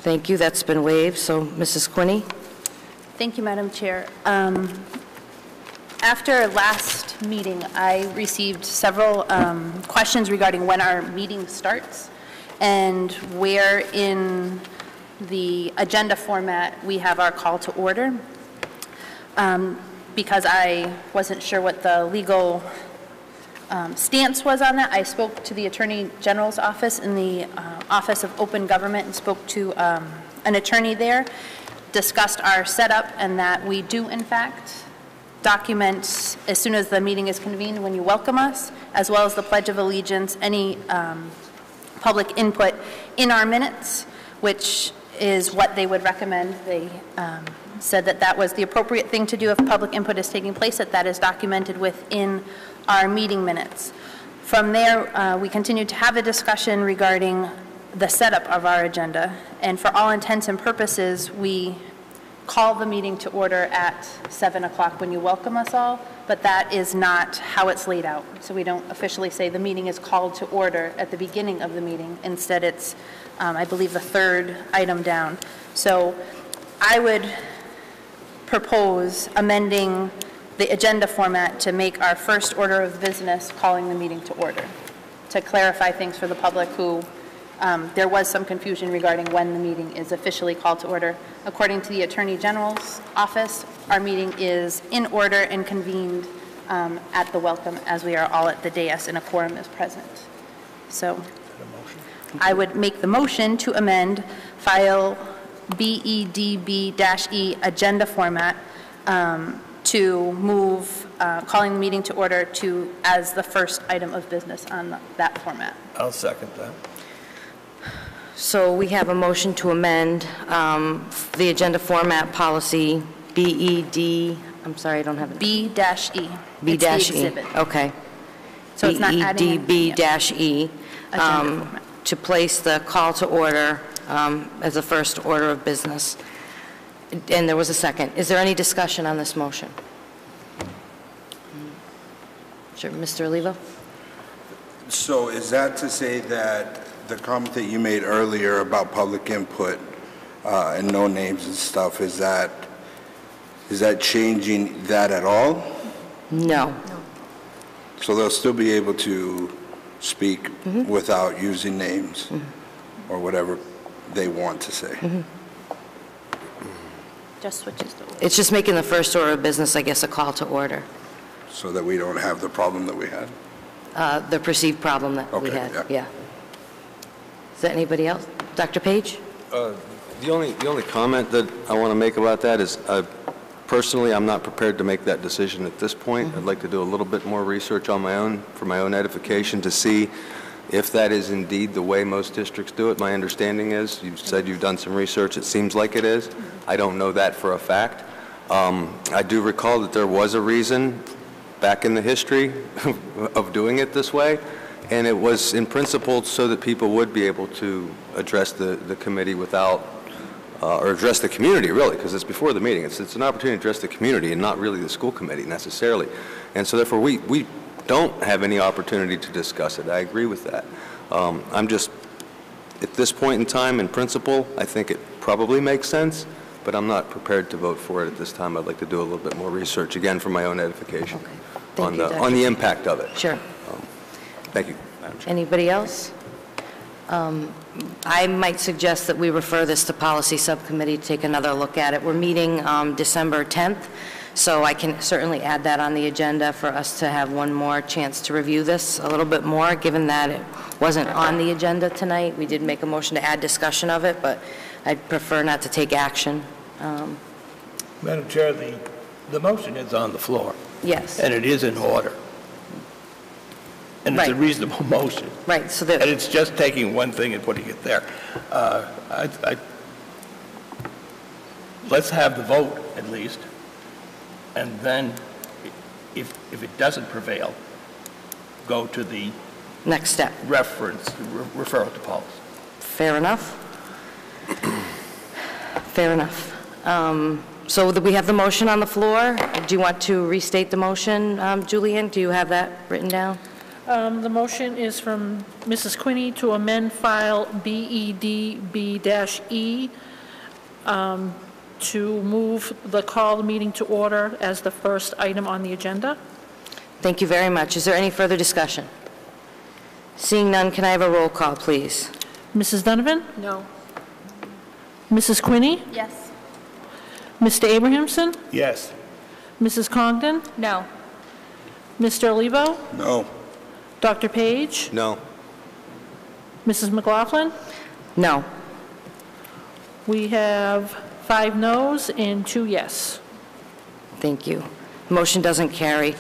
Thank you. That's been waived. So, Mrs. Quinney? Thank you, Madam Chair. After last meeting, I received several questions regarding when our meeting starts and where in the agenda format we have our call to order. Because I wasn't sure what the legal stance was on that, I spoke to the Attorney General's office in the Office of Open Government and spoke to an attorney there, discussed our setup, and that we do, in fact, document as soon as the meeting is convened when you welcome us, as well as the Pledge of Allegiance, any public input in our minutes, which is what they would recommend. They said that that was the appropriate thing to do if public input is taking place, that is documented within our meeting minutes. From there, we continued to have a discussion regarding the setup of our agenda, and for all intents and purposes, we call the meeting to order at 7 o'clock when you welcome us all, but that is not how it's laid out. So we don't officially say the meeting is called to order at the beginning of the meeting. Instead, it's, I believe, the third item down. So I would propose amending the agenda format to make our first order of business calling the meeting to order, to clarify things for the public who there was some confusion regarding when the meeting is officially called to order. According to the Attorney General's office, our meeting is in order and convened at the welcome, as we are all at the dais and a quorum is present. So I would make the motion to amend file BEDB-E agenda format to move calling the meeting to order to as the first item of business on that format. I'll second that. So we have a motion to amend the agenda format policy BED, I'm sorry, I don't have it. B-E. B-E. Okay. So it's not adding BEDB-E to place the call to order as a first order of business. And there was a second. Is there any discussion on this motion? Sure, Mr. Olivo? So is that to say that the comment that you made earlier about public input and no names and stuff, is that changing that at all? No. So they'll still be able to speak without using names or whatever they want to say? Just switches the order. It's just making the first order of business, I guess, a call to order. So that we don't have the problem that we had? The perceived problem that we had, yeah. Is that anybody else? Dr. Page? The only comment that I want to make about that is, personally, I'm not prepared to make that decision at this point. I'd like to do a little bit more research on my own, for my own edification, to see if that is indeed the way most districts do it. My understanding is, you've said you've done some research, it seems like it is. I don't know that for a fact. I do recall that there was a reason back in the history of doing it this way, and it was in principle so that people would be able to address the committee without, or address the community really, because it's before the meeting. It's an opportunity to address the community and not really the school committee necessarily. And so therefore we don't have any opportunity to discuss it. I agree with that. I'm just, at this point in time, in principle, I think it probably makes sense, but I'm not prepared to vote for it at this time. I'd like to do a little bit more research, again, for my own edification, on the impact of it. Sure. Thank you. Anybody else? I might suggest that we refer this to Policy Subcommittee to take another look at it. We're meeting December 10th, so I can certainly add that on the agenda for us to have one more chance to review this a little bit more, given that it wasn't on the agenda tonight. We did make a motion to add discussion of it, but I'd prefer not to take action. Madam Chair, the motion is on the floor. Yes. And it is in order. And it's a reasonable motion. Right. So and it's just taking one thing and putting it there. Let's have the vote at least, and then if it doesn't prevail, go to the next step. Referral to policy. Fair enough. Fair enough. So we have the motion on the floor. Do you want to restate the motion, Julian? Do you have that written down? The motion is from Mrs. Quinney to amend file BEDB-E to move the call meeting to order as the first item on the agenda. Thank you very much. Is there any further discussion? Seeing none, can I have a roll call, please? Mrs. Donovan? No. Mrs. Quinney? Yes. Mr. Abrahamson? Yes. Mrs. Congdon? No. Mr. Olivo? No. Dr. Page? No. Mrs. McLaughlin? No. We have 5 noes and 2 yes. Thank you. Motion doesn't carry.